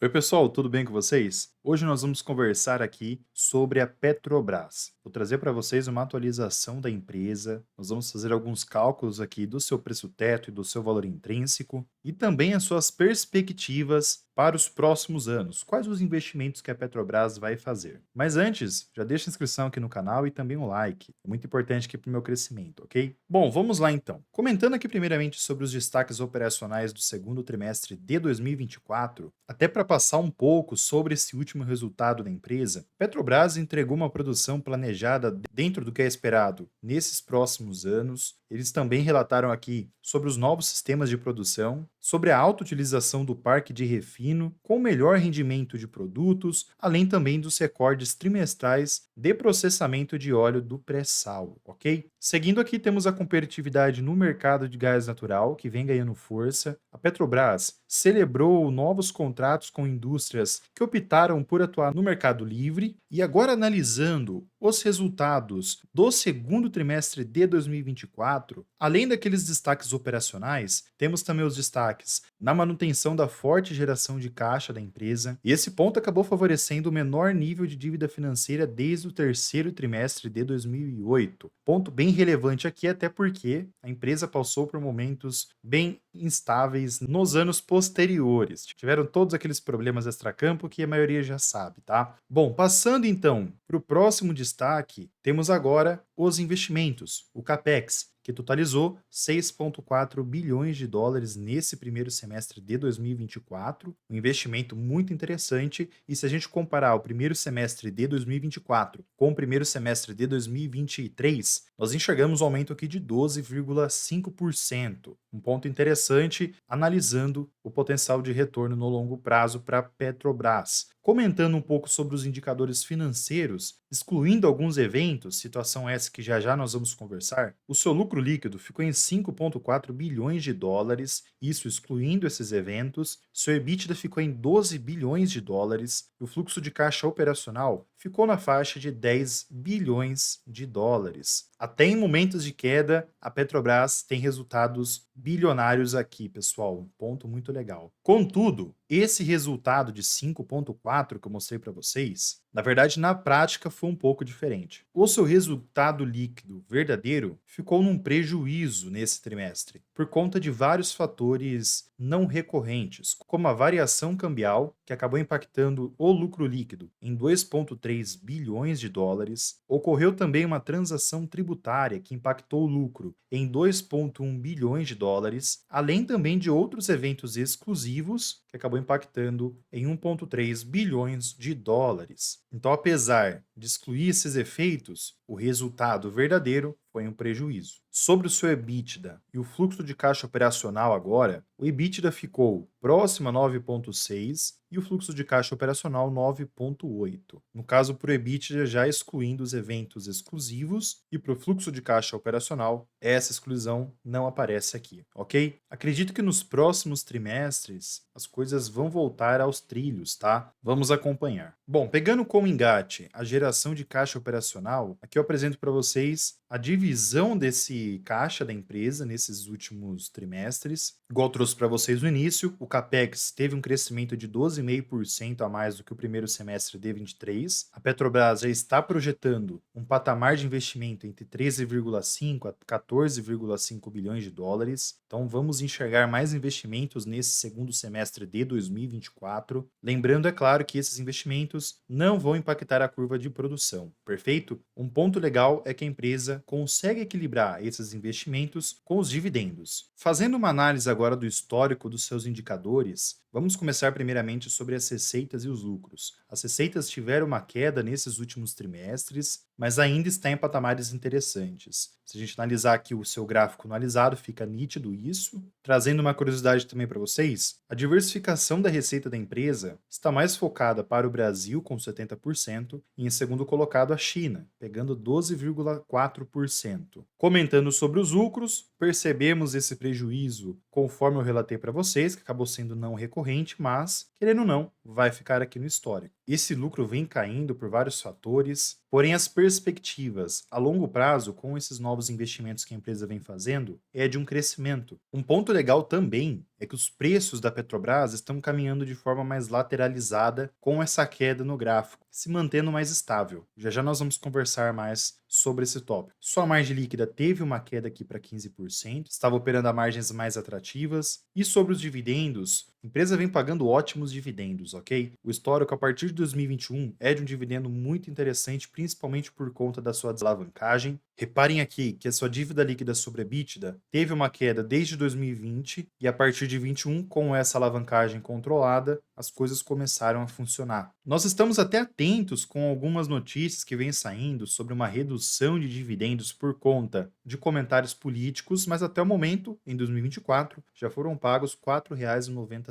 Oi, pessoal, tudo bem com vocês? Hoje nós vamos conversar aqui sobre a Petrobras. Vou trazer para vocês uma atualização da empresa. Nós vamos fazer alguns cálculos aqui do seu preço teto e do seu valor intrínseco e também as suas perspectivas para os próximos anos. Quais os investimentos que a Petrobras vai fazer? Mas antes, já deixa a inscrição aqui no canal e também um like. É muito importante aqui para o meu crescimento, ok? Bom, vamos lá então. Comentando aqui primeiramente sobre os destaques operacionais do segundo trimestre de 2024, até para passar um pouco sobre esse último resultado da empresa, Petrobras entregou uma produção planejada dentro do que é esperado nesses próximos anos. Eles também relataram aqui sobre os novos sistemas de produção, sobre a alta utilização do parque de refino, com melhor rendimento de produtos, além também dos recordes trimestrais de processamento de óleo do pré-sal, ok? Seguindo aqui, temos a competitividade no mercado de gás natural, que vem ganhando força. A Petrobras celebrou novos contratos com indústrias que optaram por atuar no mercado livre e agora analisando os resultados do segundo trimestre de 2024, além daqueles destaques operacionais, temos também os destaques na manutenção da forte geração de caixa da empresa, e esse ponto acabou favorecendo o menor nível de dívida financeira desde o terceiro trimestre de 2008. Ponto bem relevante aqui, até porque a empresa passou por momentos bem instáveis nos anos posteriores. Tiveram todos aqueles problemas extracampo que a maioria já sabe, tá? Bom, passando então para o próximo destaque, temos agora os investimentos, o CAPEX, que totalizou 6,4 bilhões de dólares nesse primeiro semestre de 2024, um investimento muito interessante, e se a gente comparar o primeiro semestre de 2024 com o primeiro semestre de 2023, nós enxergamos um aumento aqui de 12,5%, um ponto interessante analisando o potencial de retorno no longo prazo para a Petrobras. Comentando um pouco sobre os indicadores financeiros, excluindo alguns eventos, situação essa que já já nós vamos conversar, o seu lucro líquido ficou em 5,4 bilhões de dólares, isso excluindo esses eventos, seu EBITDA ficou em 12 bilhões de dólares e o fluxo de caixa operacional ficou na faixa de 10 bilhões de dólares. Até em momentos de queda, a Petrobras tem resultados bilionários aqui, pessoal, um ponto muito legal. Contudo, esse resultado de 5,4 que eu mostrei para vocês, na verdade, na prática foi um pouco diferente. O seu resultado líquido verdadeiro ficou num prejuízo nesse trimestre, por conta de vários fatores não recorrentes, como a variação cambial, que acabou impactando o lucro líquido em 2,3 bilhões de dólares. Ocorreu também uma transação tributária que impactou o lucro em 2,1 bilhões de dólares, além também de outros eventos exclusivos que acabou impactando em 1,3 bilhões de dólares. Então, apesar de excluir esses efeitos, o resultado verdadeiro foi um prejuízo. Sobre o seu EBITDA e o fluxo de caixa operacional agora, o EBITDA ficou próximo a 9,6 e o fluxo de caixa operacional 9,8. No caso, para o EBITDA, já excluindo os eventos exclusivos, e para o fluxo de caixa operacional, essa exclusão não aparece aqui, ok? Acredito que nos próximos trimestres as coisas vão voltar aos trilhos, tá? Vamos acompanhar. Bom, pegando como engate a geração de caixa operacional, aqui eu apresento para vocês a divisão desse caixa da empresa nesses últimos trimestres. Igual eu trouxe para vocês no início, o CAPEX teve um crescimento de 12,5% a mais do que o primeiro semestre de 23. A Petrobras já está projetando um patamar de investimento entre 13,5 a 14,5 bilhões de dólares. Então vamos enxergar mais investimentos nesse segundo semestre de 2024. Lembrando, é claro, que esses investimentos não vão impactar a curva de produção, perfeito? Um ponto legal é que a empresa consegue equilibrar esses investimentos com os dividendos. Fazendo uma análise agora do histórico dos seus indicadores, vamos começar primeiramente sobre as receitas e os lucros. As receitas tiveram uma queda nesses últimos trimestres, mas ainda está em patamares interessantes. Se a gente analisar aqui o seu gráfico anualizado, fica nítido isso. Trazendo uma curiosidade também para vocês, a diversificação da receita da empresa está mais focada para o Brasil, com 70%, e em segundo colocado a China, pegando 12,4%. Comentando sobre os lucros, percebemos esse prejuízo conforme eu relatei para vocês, que acabou sendo não recorrente, mas, querendo ou não, vai ficar aqui no histórico. Esse lucro vem caindo por vários fatores, porém as perspectivas a longo prazo, com esses novos investimentos que a empresa vem fazendo, é de um crescimento. Um ponto legal também é que os preços da Petrobras estão caminhando de forma mais lateralizada com essa queda no gráfico, se mantendo mais estável. Já já nós vamos conversar mais sobre esse tópico. Sua margem líquida teve uma queda aqui para 15%, estava operando a margens mais atrativas. E sobre os dividendos, a empresa vem pagando ótimos dividendos, ok? O histórico a partir de 2021 é de um dividendo muito interessante, principalmente por conta da sua desalavancagem. Reparem aqui que a sua dívida líquida sobre EBITDA teve uma queda desde 2020 e a partir de 21, com essa alavancagem controlada, as coisas começaram a funcionar. Nós estamos até atentos com algumas notícias que vêm saindo sobre uma redução de dividendos por conta de comentários políticos, mas até o momento, em 2024, já foram pagos R$ 4,90.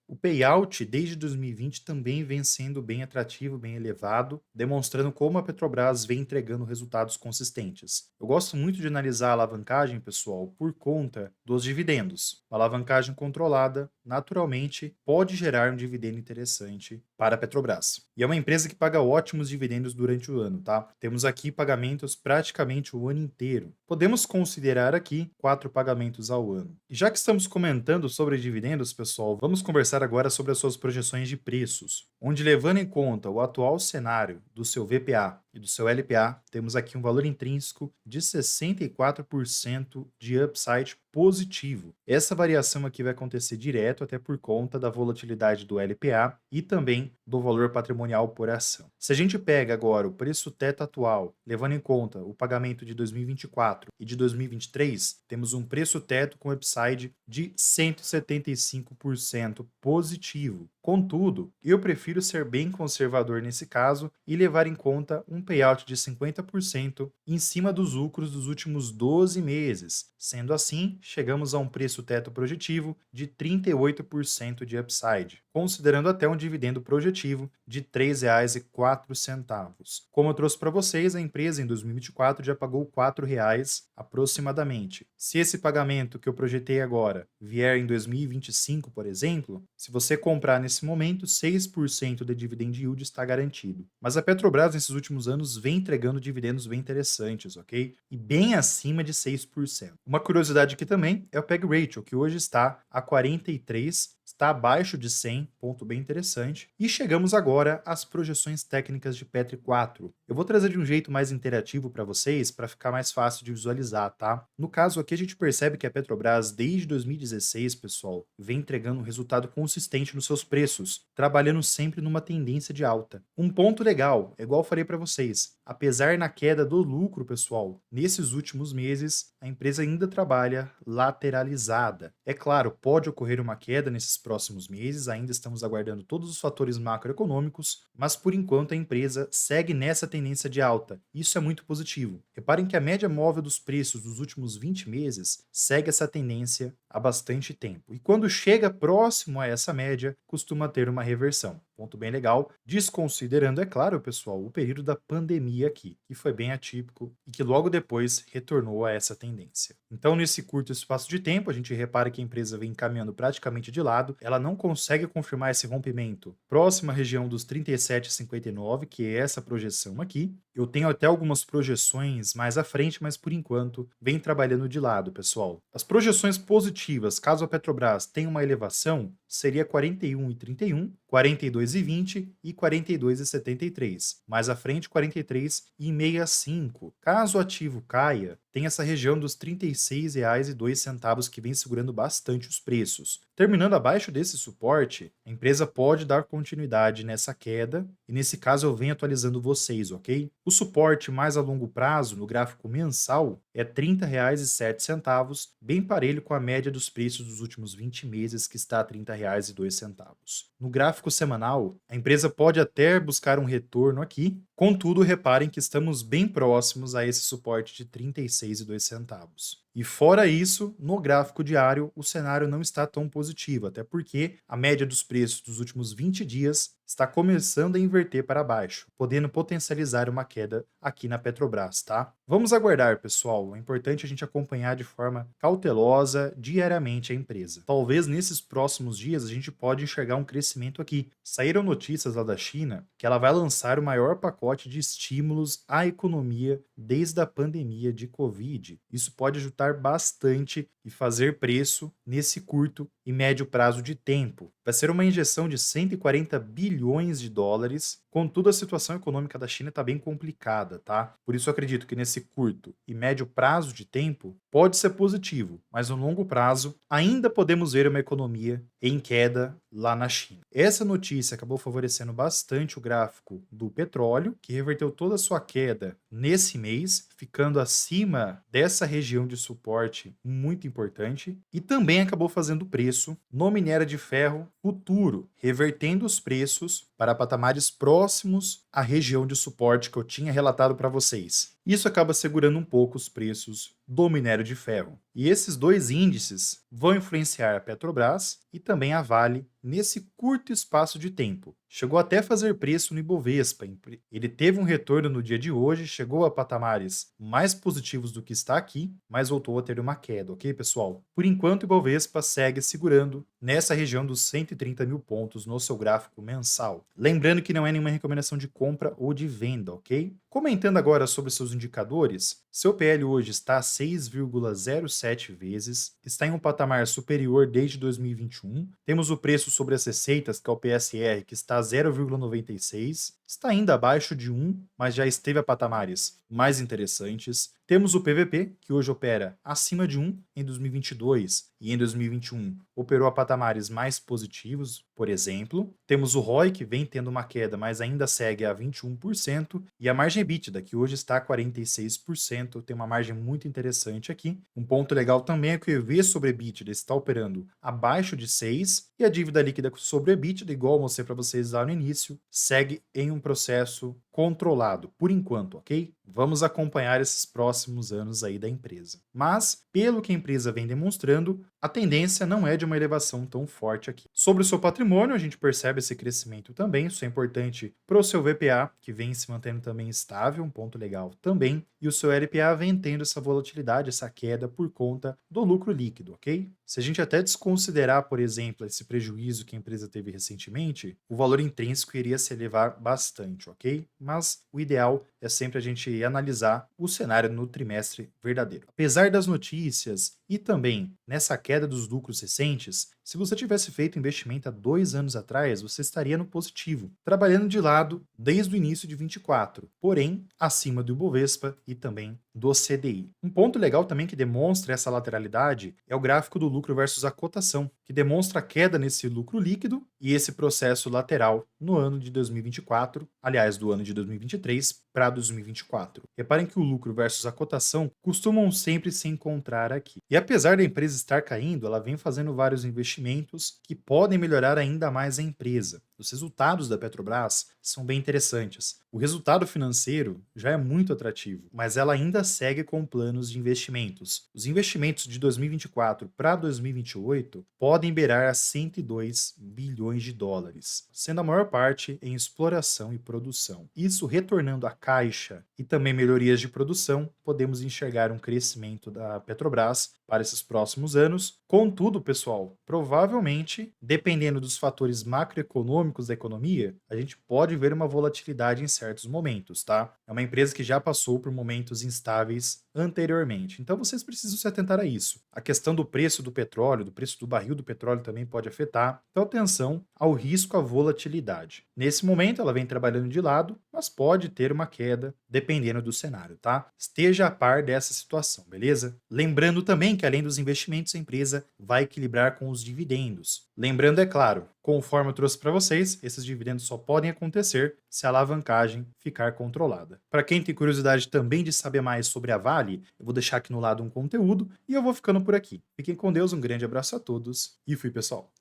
O payout desde 2020 também vem sendo bem atrativo, bem elevado, demonstrando como a Petrobras vem entregando resultados consistentes. Eu gosto muito de analisar a alavancagem, pessoal, por conta dos dividendos. Uma alavancagem controlada, naturalmente, pode gerar um dividendo interessante para a Petrobras. E é uma empresa que paga ótimos dividendos durante o ano, tá? Temos aqui pagamentos praticamente o ano inteiro. Podemos considerar aqui 4 pagamentos ao ano. E já que estamos comentando sobre dividendos, pessoal, vamos conversar agora sobre as suas projeções de preços, onde, levando em conta o atual cenário do seu VPA e do seu LPA, temos aqui um valor intrínseco de 64% de upside positivo. Essa variação aqui vai acontecer direto, até por conta da volatilidade do LPA e também do valor patrimonial por ação. Se a gente pega agora o preço teto atual, levando em conta o pagamento de 2024 e de 2023, temos um preço teto com upside de 175% positivo. Contudo, eu prefiro ser bem conservador nesse caso e levar em conta um payout de 50% em cima dos lucros dos últimos 12 meses. Sendo assim, chegamos a um preço teto projetivo de 38% de upside, considerando até um dividendo projetivo de R$ 3,04. Como eu trouxe para vocês, a empresa em 2024 já pagou R$ 4,00 aproximadamente. Se esse pagamento que eu projetei agora vier em 2025, por exemplo, se você comprar nesse momento, 6% de dividend yield está garantido. Mas a Petrobras, nesses últimos anos, vem entregando dividendos bem interessantes, ok? E bem acima de 6%. Uma curiosidade aqui também é o PEG Ratio, que hoje está a 43, está abaixo de 100, ponto bem interessante. E chegamos agora às projeções técnicas de Petri 4. Eu vou trazer de um jeito mais interativo para vocês, para ficar mais fácil de visualizar, tá? No caso aqui, a gente percebe que a Petrobras, desde 2016, pessoal, vem entregando um resultado consistente nos seus preços, trabalhando sempre numa tendência de alta. Um ponto legal, igual eu falei para vocês, apesar na queda do lucro, pessoal, nesses últimos meses, a empresa ainda trabalha lateralizada. É claro, pode ocorrer uma queda nesses próximos meses, ainda estamos aguardando todos os fatores macroeconômicos, mas por enquanto a empresa segue nessa tendência de alta. Isso é muito positivo. Reparem que a média móvel dos preços dos últimos 20 meses segue essa tendência há bastante tempo. E quando chega próximo a essa média, costuma ter uma reversão. Ponto bem legal, desconsiderando, é claro, pessoal, o período da pandemia aqui, que foi bem atípico e que logo depois retornou a essa tendência. Então, nesse curto espaço de tempo, a gente repara que a empresa vem caminhando praticamente de lado, ela não consegue confirmar esse rompimento próxima à região dos 37,59, que é essa projeção aqui. Eu tenho até algumas projeções mais à frente, mas por enquanto vem trabalhando de lado, pessoal. As projeções positivas, caso a Petrobras tenha uma elevação, seria 41,31, 42,20 e 42,73. Mais à frente, 43,65. Caso o ativo caia, tem essa região dos R$ 36,02 que vem segurando bastante os preços. Terminando abaixo desse suporte, a empresa pode dar continuidade nessa queda, e nesse caso eu venho atualizando vocês, ok? O suporte mais a longo prazo, no gráfico mensal, é R$ 30,07, bem parelho com a média dos preços dos últimos 20 meses, que está a R$ 30,02. No gráfico semanal, a empresa pode até buscar um retorno aqui, Contudo, reparem que estamos bem próximos a esse suporte de R$ 36,02. E fora isso, no gráfico diário, o cenário não está tão positivo, até porque a média dos preços dos últimos 20 dias está começando a inverter para baixo, podendo potencializar uma queda aqui na Petrobras, tá? Vamos aguardar, pessoal. É importante a gente acompanhar de forma cautelosa diariamente a empresa. Talvez nesses próximos dias a gente pode enxergar um crescimento aqui. Saíram notícias lá da China que ela vai lançar o maior pacote de estímulos à economia desde a pandemia de Covid. Isso pode ajudar bastante e fazer preço nesse curto e médio prazo de tempo. Vai ser uma injeção de 140 bilhões de dólares. Contudo, a situação econômica da China está bem complicada, tá? Por isso eu acredito que nesse curto e médio prazo de tempo pode ser positivo, mas no longo prazo ainda podemos ver uma economia em queda lá na China. Essa notícia acabou favorecendo bastante o gráfico do petróleo, que reverteu toda a sua queda nesse mês, ficando acima dessa região de suporte muito importante, e também acabou fazendo o preço no minério de ferro futuro, revertendo os preços para patamares próximos à região de suporte que eu tinha relatado para vocês. Isso acaba segurando um pouco os preços do minério de ferro. E esses dois índices vão influenciar a Petrobras e também a Vale nesse curto espaço de tempo. Chegou até a fazer preço no Ibovespa. Ele teve um retorno no dia de hoje, chegou a patamares mais positivos do que está aqui, mas voltou a ter uma queda, ok, pessoal? Por enquanto, o Ibovespa segue segurando nessa região dos 130 mil pontos no seu gráfico mensal. Lembrando que não é nenhuma recomendação de compra ou de venda, ok? Comentando agora sobre seus indicadores, seu PL hoje está a 6,07 vezes, está em um patamar superior desde 2021. Temos o preço sobre as receitas, que é o PSR, que está a 0,96, está ainda abaixo de 1, mas já esteve a patamares mais interessantes. Temos o PVP, que hoje opera acima de 1 em 2022 e em 2021 operou a patamares mais positivos, por exemplo. Temos o ROI, que vem tendo uma queda, mas ainda segue a 21%, e a margem EBITDA, que hoje está a 46%, tem uma margem muito interessante aqui. Um ponto legal também é que o EV sobre EBITDA está operando abaixo de 6, e a dívida líquida sobre EBITDA, igual eu mostrei para vocês lá no início, segue em um processo controlado, por enquanto, ok? Vamos acompanhar esses próximos anos aí da empresa. Mas, pelo que a empresa vem demonstrando, a tendência não é de uma elevação tão forte aqui. Sobre o seu patrimônio, a gente percebe esse crescimento também, isso é importante para o seu VPA, que vem se mantendo também estável, um ponto legal também, e o seu LPA vem tendo essa volatilidade, essa queda por conta do lucro líquido, ok? Se a gente até desconsiderar, por exemplo, esse prejuízo que a empresa teve recentemente, o valor intrínseco iria se elevar bastante, ok? Mas o ideal é sempre a gente analisar o cenário no trimestre verdadeiro. Apesar das notícias e também nessa queda dos lucros recentes, se você tivesse feito investimento há 2 anos atrás, você estaria no positivo, trabalhando de lado desde o início de 24, porém acima do Ibovespa e também do CDI. Um ponto legal também que demonstra essa lateralidade é o gráfico do lucro versus a cotação, que demonstra a queda nesse lucro líquido e esse processo lateral no ano de 2024, aliás, do ano de 2023 para 2024. Reparem que o lucro versus a cotação costumam sempre se encontrar aqui. E apesar da empresa estar caindo, ela vem fazendo vários investimentos que podem melhorar ainda mais a empresa. Os resultados da Petrobras são bem interessantes. O resultado financeiro já é muito atrativo, mas ela ainda segue com planos de investimentos. Os investimentos de 2024 para 2028 podem beirar a 102 bilhões de dólares, sendo a maior parte em exploração e produção. Isso retornando a caixa e também melhorias de produção, podemos enxergar um crescimento da Petrobras para esses próximos anos. Contudo, pessoal, provavelmente, dependendo dos fatores macroeconômicos da economia, a gente pode ver uma volatilidade em certos momentos, tá? É uma empresa que já passou por momentos instáveis anteriormente. Então vocês precisam se atentar a isso. A questão do preço do petróleo, do preço do barril do petróleo também pode afetar. Então atenção ao risco à volatilidade. Nesse momento ela vem trabalhando de lado, mas pode ter uma queda dependendo do cenário, tá? Esteja a par dessa situação, beleza? Lembrando também que além dos investimentos, a empresa vai equilibrar com os dividendos. Lembrando, é claro, conforme eu trouxe para vocês, esses dividendos só podem acontecer se a alavancagem ficar controlada. Para quem tem curiosidade também de saber mais sobre a Vale, eu vou deixar aqui no lado um conteúdo e eu vou ficando por aqui. Fiquem com Deus, um grande abraço a todos e fui, pessoal!